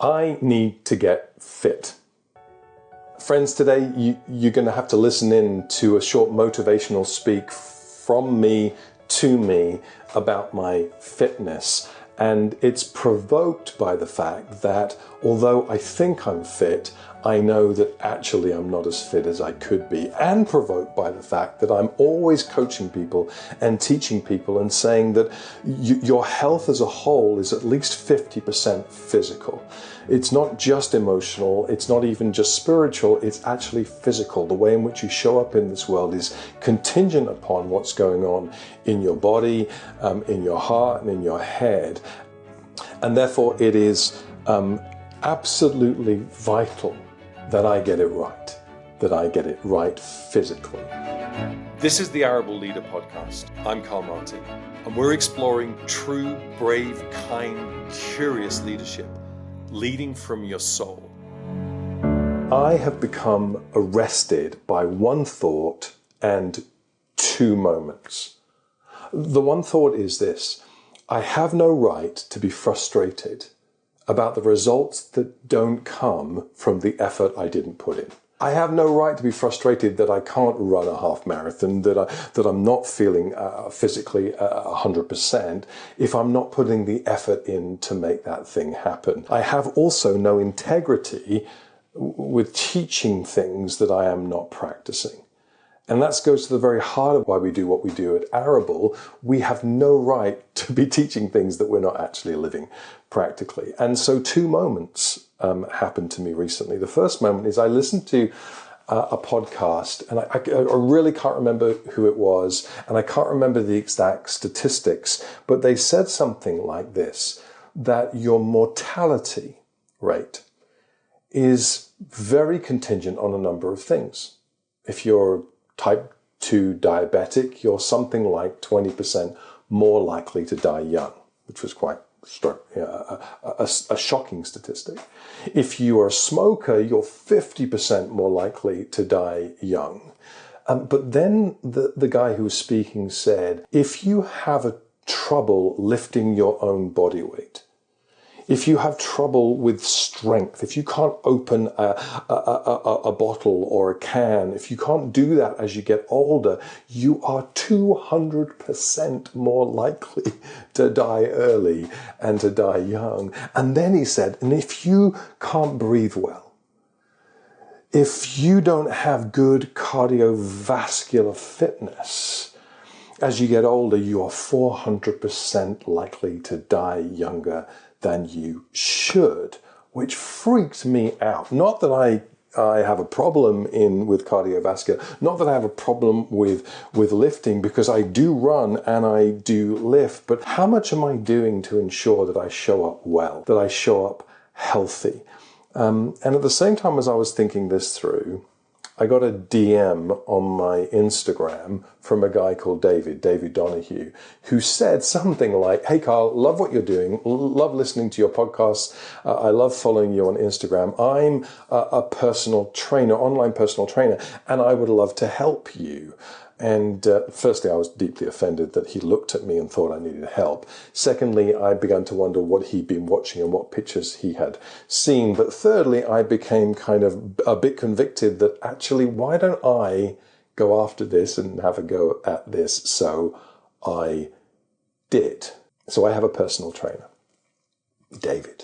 I need to get fit. Friends, today you're going to have to listen in to a short motivational speak from me to me about my fitness. And it's provoked by the fact that although I think I'm fit, I know that actually I'm not as fit as I could be, and provoked by the fact that I'm always coaching people and teaching people and saying that your health as a whole is at least 50% physical. It's not just emotional, it's not even just spiritual, it's actually physical. The way in which you show up in this world is contingent upon what's going on in your body, in your heart, and in your head. And therefore it is absolutely vital that I get it right physically. This is the Arable Leader podcast. I'm Karl Martin, and we're exploring true, brave, kind, curious leadership, leading from your soul. I have become arrested by one thought and two moments. The one thought is this: I have no right to be frustrated about the results that don't come from the effort I didn't put in. I have no right to be frustrated that I can't run a half marathon, that I'm not feeling physically 100% if I'm not putting the effort in to make that thing happen. I have also no integrity with teaching things that I am not practicing. And that goes to the very heart of why we do what we do at Arable. We have no right to be teaching things that we're not actually living practically. And so two moments happened to me recently. The first moment is I listened to a podcast, and I really can't remember who it was, and I can't remember the exact statistics, but they said something like this, that your mortality rate is very contingent on a number of things. If you're type 2 diabetic, you're something like 20% more likely to die young, which was quite a shocking statistic. If you are a smoker, you're 50% more likely to die young. But then the guy who was speaking said, if you have a trouble lifting your own body weight, if you have trouble with strength, if you can't open a bottle or a can, if you can't do that as you get older, you are 200% more likely to die early and to die young. And then he said, and if you can't breathe well, if you don't have good cardiovascular fitness, as you get older, you are 400% likely to die younger than you should, which freaks me out. Not that I have a problem with cardiovascular, not that I have a problem with lifting, because I do run and I do lift, but how much am I doing to ensure that I show up well, that I show up healthy? And at the same time as I was thinking this through, I got a DM on my Instagram from a guy called David Donahue, who said something like, hey Karl, love what you're doing, love listening to your podcasts, I love following you on Instagram. I'm a personal trainer, online personal trainer, and I would love to help you. And firstly, I was deeply offended that he looked at me and thought I needed help. Secondly, I began to wonder what he'd been watching and what pictures he had seen. But thirdly, I became kind of a bit convicted that actually, why don't I go after this and have a go at this? So I did. So I have a personal trainer, David,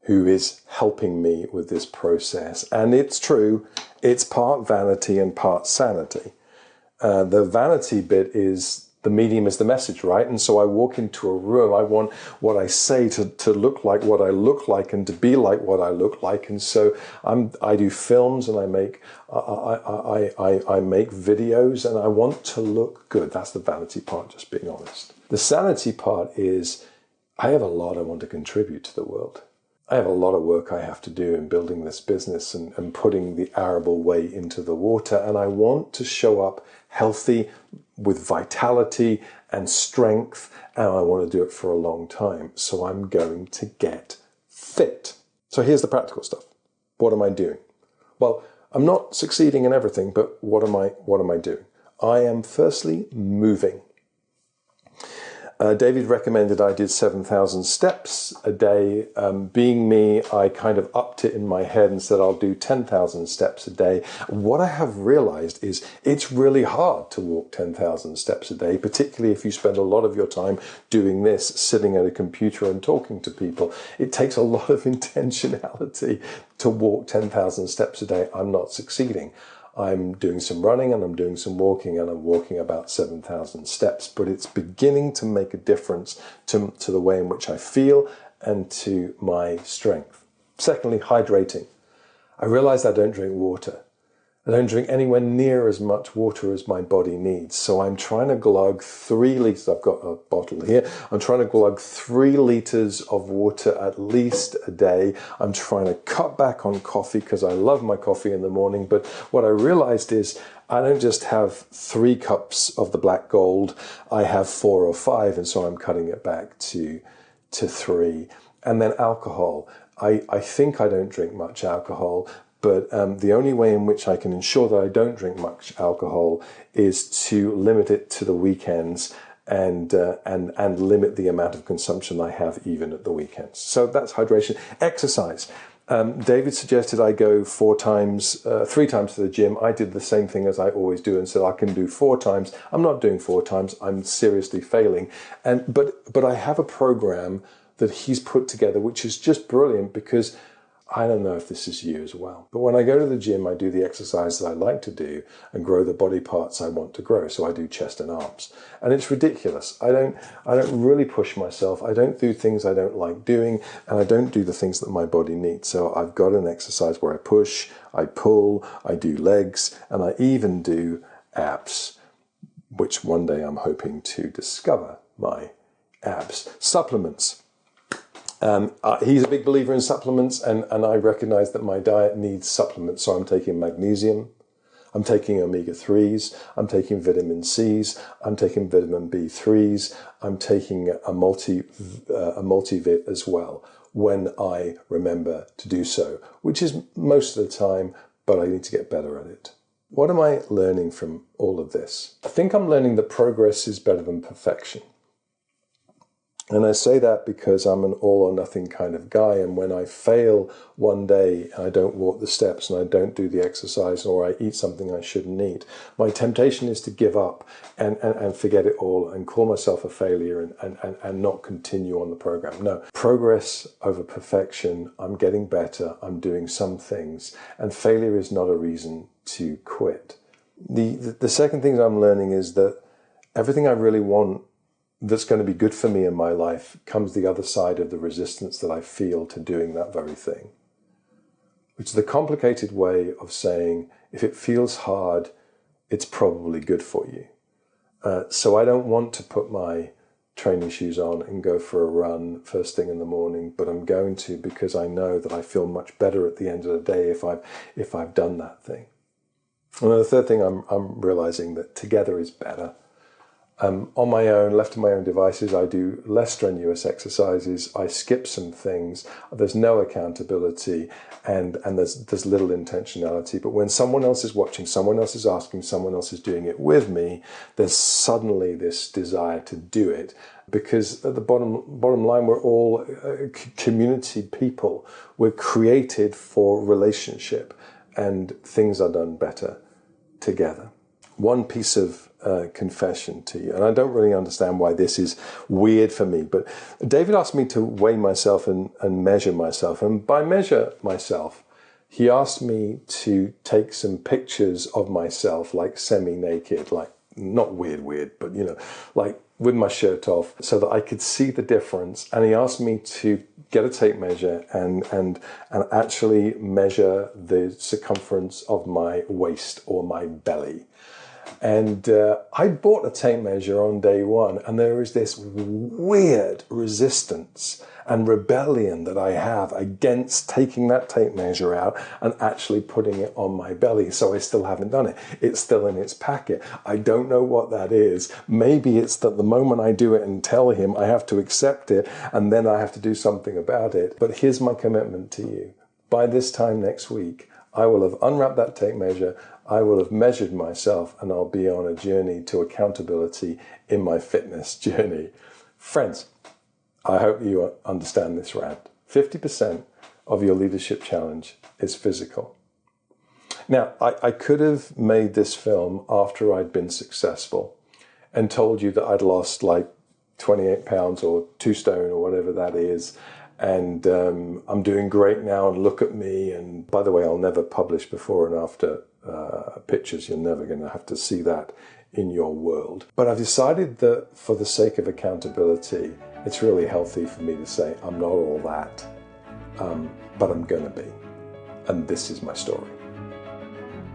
who is helping me with this process. And it's true, it's part vanity and part sanity. The vanity bit is the medium is the message, right? And so I walk into a room, I want what I say to look like what I look like and to be like what I look like. And so I do films and I make videos and I want to look good. That's the vanity part, just being honest. The sanity part is I have a lot I want to contribute to the world. I have a lot of work I have to do in building this business and putting the arable way into the water. And I want to show up healthy with vitality and strength. And I want to do it for a long time. So I'm going to get fit. So here's the practical stuff. What am I doing? Well, I'm not succeeding in everything, but what am I doing? I am firstly moving. David recommended I did 7,000 steps a day. Being me, I kind of upped it in my head and said I'll do 10,000 steps a day. What I have realized is it's really hard to walk 10,000 steps a day, particularly if you spend a lot of your time doing this, sitting at a computer and talking to people. It takes a lot of intentionality to walk 10,000 steps a day. I'm not succeeding. I'm doing some running and I'm doing some walking, and I'm walking about 7,000 steps, but it's beginning to make a difference to the way in which I feel and to my strength. Secondly, hydrating. I realized I don't drink water. I don't drink anywhere near as much water as my body needs. So I'm trying to glug 3 litres. I've got a bottle here. I'm trying to glug 3 litres of water at least a day. I'm trying to cut back on coffee because I love my coffee in the morning. But what I realized is I don't just have 3 cups of the black gold. I have 4 or 5. And so I'm cutting it back to 3. And then alcohol. I think I don't drink much alcohol. But the only way in which I can ensure that I don't drink much alcohol is to limit it to the weekends and limit the amount of consumption I have even at the weekends. So that's hydration. Exercise. David suggested I go 3 times to the gym. I did the same thing as I always do and said I can do 4 times. I'm not doing 4 times. I'm seriously failing. But I have a program that he's put together which is just brilliant, because I don't know if this is you as well, but when I go to the gym, I do the exercise that I like to do and grow the body parts I want to grow. So I do chest and arms, and it's ridiculous. I don't really push myself. I don't do things I don't like doing, and I don't do the things that my body needs. So I've got an exercise where I push, I pull, I do legs, and I even do abs, which one day I'm hoping to discover my abs. Supplements. He's a big believer in supplements, and I recognize that my diet needs supplements. So I'm taking magnesium, I'm taking omega-3s, I'm taking vitamin C's, I'm taking vitamin B3s, I'm taking a multivit as well when I remember to do so, which is most of the time, but I need to get better at it. What am I learning from all of this? I think I'm learning that progress is better than perfection. And I say that because I'm an all or nothing kind of guy. And when I fail one day and I don't walk the steps and I don't do the exercise, or I eat something I shouldn't eat, my temptation is to give up and forget it all and call myself a failure and not continue on the program. No, progress over perfection. I'm getting better. I'm doing some things, and failure is not a reason to quit. The second thing I'm learning is that everything I really want that's going to be good for me in my life comes the other side of the resistance that I feel to doing that very thing, which is the complicated way of saying, if it feels hard, it's probably good for you. So I don't want to put my training shoes on and go for a run first thing in the morning, but I'm going to, because I know that I feel much better at the end of the day if I've done that thing. And the third thing I'm realizing that together is better. On my own, left to my own devices, I do less strenuous exercises. I skip some things. There's no accountability, and there's little intentionality. But when someone else is watching, someone else is asking, someone else is doing it with me, there's suddenly this desire to do it. Because at the bottom line, we're all community people. We're created for relationship, and things are done better together. One piece of confession to you, and I don't really understand why this is weird for me, but David asked me to weigh myself and measure myself, and by measure myself, he asked me to take some pictures of myself, like semi-naked, like not weird, but like with my shirt off, so that I could see the difference. And he asked me to get a tape measure and actually measure the circumference of my waist or my belly. And I bought a tape measure on day one, and there is this weird resistance and rebellion that I have against taking that tape measure out and actually putting it on my belly. So I still haven't done it. It's still in its packet. I don't know what that is. Maybe it's that the moment I do it and tell him, I have to accept it, and then I have to do something about it. But here's my commitment to you. By this time next week, I will have unwrapped that tape measure, I will have measured myself, and I'll be on a journey to accountability in my fitness journey. Friends, I hope you understand this rant. 50% of your leadership challenge is physical. Now, I could have made this film after I'd been successful and told you that I'd lost like 28 pounds or 2 stone or whatever that is. And I'm doing great now and look at me. And by the way, I'll never publish before and after pictures. You're never going to have to see that in your world. But I've decided that for the sake of accountability, it's really healthy for me to say I'm not all that, but I'm going to be. And this is my story.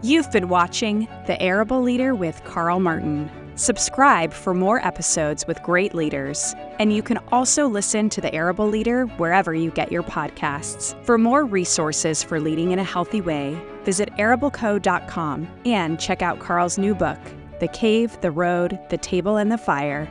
You've been watching The Arable Leader with Karl Martin. Subscribe for more episodes with great leaders. And you can also listen to The Arable Leader wherever you get your podcasts. For more resources for leading in a healthy way, visit arableco.com and check out Karl's new book, The Cave, the Road, the Table, and the Fire: